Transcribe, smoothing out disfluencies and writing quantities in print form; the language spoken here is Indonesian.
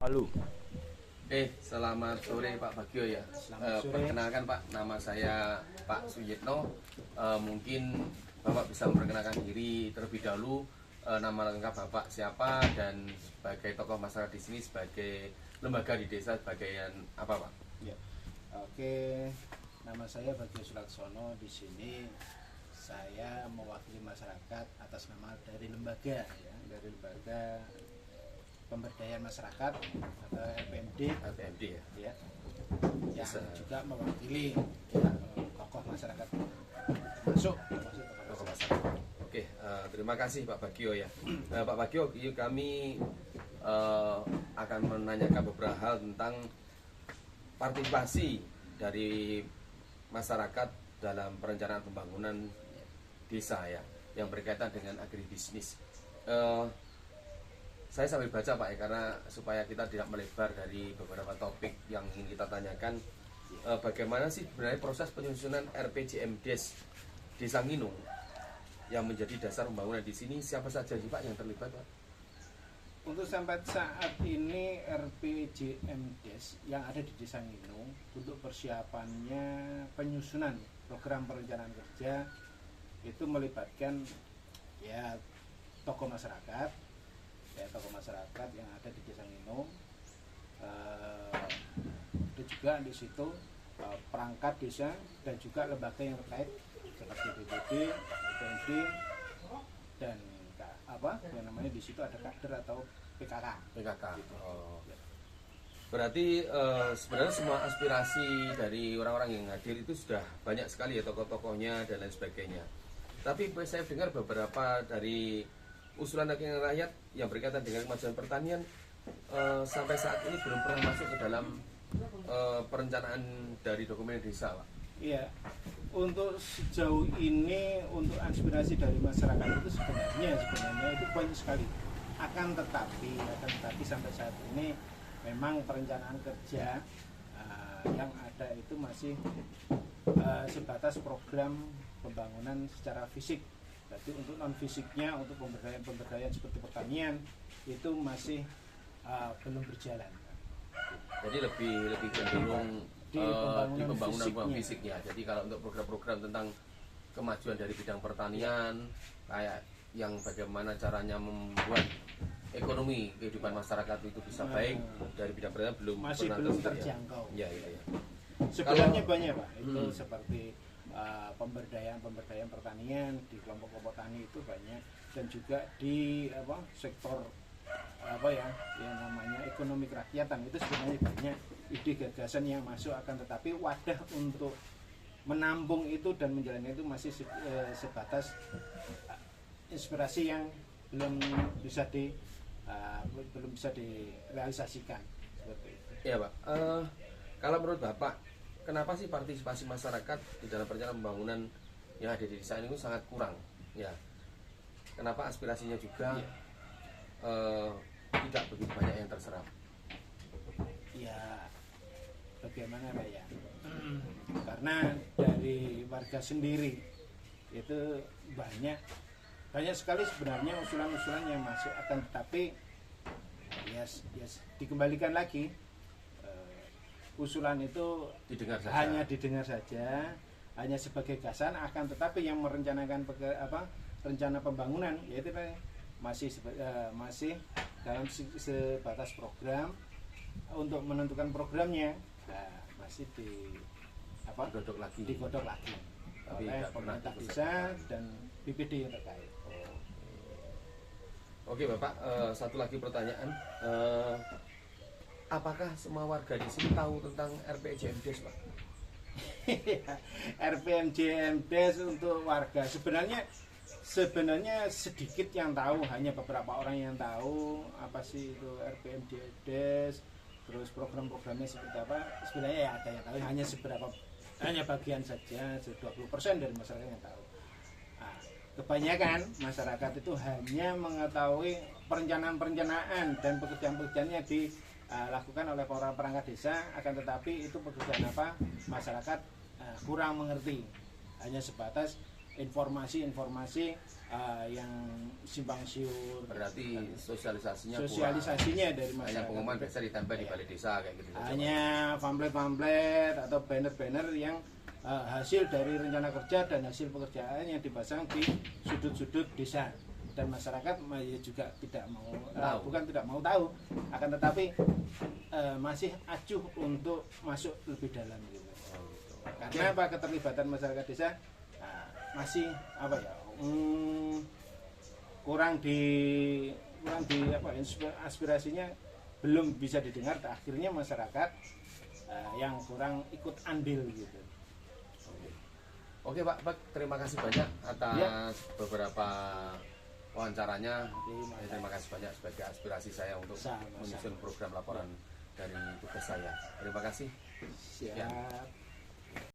Palu. Selamat sore Pak Bagio ya. Selamat sore. Perkenalkan Pak, nama saya Pak Suyitno. Mungkin Bapak bisa memperkenalkan diri terlebih dahulu, nama lengkap Bapak siapa dan sebagai tokoh masyarakat di sini, sebagai lembaga di desa, sebagai apa Pak? Ya. Oke, nama saya Bagio Sulaksono. Di sini saya mewakili masyarakat atas nama dari lembaga ya, dari lembaga pemberdayaan masyarakat atau LPMD ya. Ya, yang Bisa. juga mewakili tokoh masyarakat termasuk Tokoh masyarakat. Oke, terima kasih Pak Bagio ya. Pak Bagio, kami akan menanyakan beberapa hal tentang partisipasi dari masyarakat dalam perencanaan pembangunan desa ya, yang berkaitan dengan agribisnis. Saya sambil baca Pak ya, karena supaya kita tidak melebar dari beberapa topik yang ingin kita tanyakan. Bagaimana sih sebenarnya proses penyusunan RPJMDes Desa Nginung yang menjadi dasar pembangunan di sini? Siapa saja sih Pak yang terlibat Pak? Untuk sampai saat ini RPJMDes yang ada di Desa Nginung untuk persiapannya penyusunan program perencanaan kerja itu melibatkan ya tokoh masyarakat yang ada di Desa Nginung. Ada juga di situ perangkat desa dan juga lembaga yang terkait seperti BPD, LPMD dan yang namanya di situ ada kader atau PKK. Oh. Berarti sebenarnya semua aspirasi dari orang-orang yang hadir itu sudah banyak sekali ya, tokoh-tokohnya dan lain sebagainya. Tapi saya dengar beberapa dari usulan rakyat yang berkaitan dengan kemajuan pertanian sampai saat ini belum pernah masuk ke dalam perencanaan dari dokumen desa Pak. Iya, untuk sejauh ini untuk aspirasi dari masyarakat itu sebenarnya itu banyak sekali. Akan tetapi sampai saat ini memang perencanaan kerja yang ada itu masih sebatas program pembangunan secara fisik. Jadi untuk non fisiknya, untuk pemberdayaan seperti pertanian itu masih belum berjalan. Jadi lebih cenderung Di di pembangunan pembangunan fisiknya. fisiknya. Jadi kalau untuk program-program tentang kemajuan dari bidang pertanian, kayak yang bagaimana caranya membuat ekonomi kehidupan masyarakat itu bisa baik dari bidang pertanian Masih pernah belum tersentuh, ya? terjangkau. Iya. Sebenarnya Kalau- banyak Pak, itu seperti pemberdayaan pertanian di kelompok-kelompok tani itu banyak, dan juga di sektor yang namanya ekonomi kerakyatan itu sebenarnya banyak ide gagasan yang masuk, akan tetapi wadah untuk menampung itu dan menjalankan itu masih sebatas inspirasi yang belum bisa direalisasikan seperti itu. Iya Pak. Kalau menurut Bapak, kenapa sih partisipasi masyarakat di dalam perencanaan pembangunan yang ada di desa ini sangat kurang? Ya. Kenapa aspirasinya juga tidak begitu banyak yang terserap? Ya bagaimana Pak ya, karena dari warga sendiri itu banyak sekali sebenarnya usulan-usulan yang masuk, akan tetapi ya dikembalikan lagi, usulan itu Didengar saja. hanya didengar saja, hanya sebagai gagasan, akan tetapi yang merencanakan rencana pembangunan yaitu masih dalam sebatas program. Untuk menentukan programnya masih Digodok lagi. Tapi oleh tidak pernah pemerintah diputuskan. desa dan BPD yang terkait. Oke Bapak, satu lagi pertanyaan. Apakah semua warga di sini tahu tentang RPJMDes Pak? RPJMDes untuk warga sebenarnya sedikit yang tahu, hanya beberapa orang yang tahu apa sih itu RPJMDes, terus program-programnya seperti apa. Sebenarnya ya ada yang tahu, hanya bagian saja, 20% dari masyarakat yang tahu. Nah, kebanyakan masyarakat itu hanya mengetahui perencanaan dan pekerjaan-pekerjaan yang dilakukan oleh para perangkat desa, akan tetapi itu pekerjaan apa masyarakat kurang mengerti, hanya sebatas informasi-informasi yang simpang siur. Berarti sosialisasinya Dari kurang. Hanya masyarakat. pengumuman biasa ditempel di balai desa kayak gitu. Hanya pamflet-pamflet atau banner-banner yang hasil dari rencana kerja dan hasil pekerjaan yang dipasang di sudut-sudut desa, dan masyarakat ya juga tidak mau bukan tidak mau tahu, akan tetapi masih acuh untuk masuk lebih dalam gitu. Karena apa, keterlibatan masyarakat desa masih apa ya, kurang di apa, aspirasinya belum bisa didengar, akhirnya masyarakat yang kurang ikut andil gitu. Oke Pak, terima kasih banyak atas beberapa wawancaranya. Terima kasih banyak sebagai aspirasi saya untuk menyusun program laporan dari tugas saya. Terima kasih. Siap.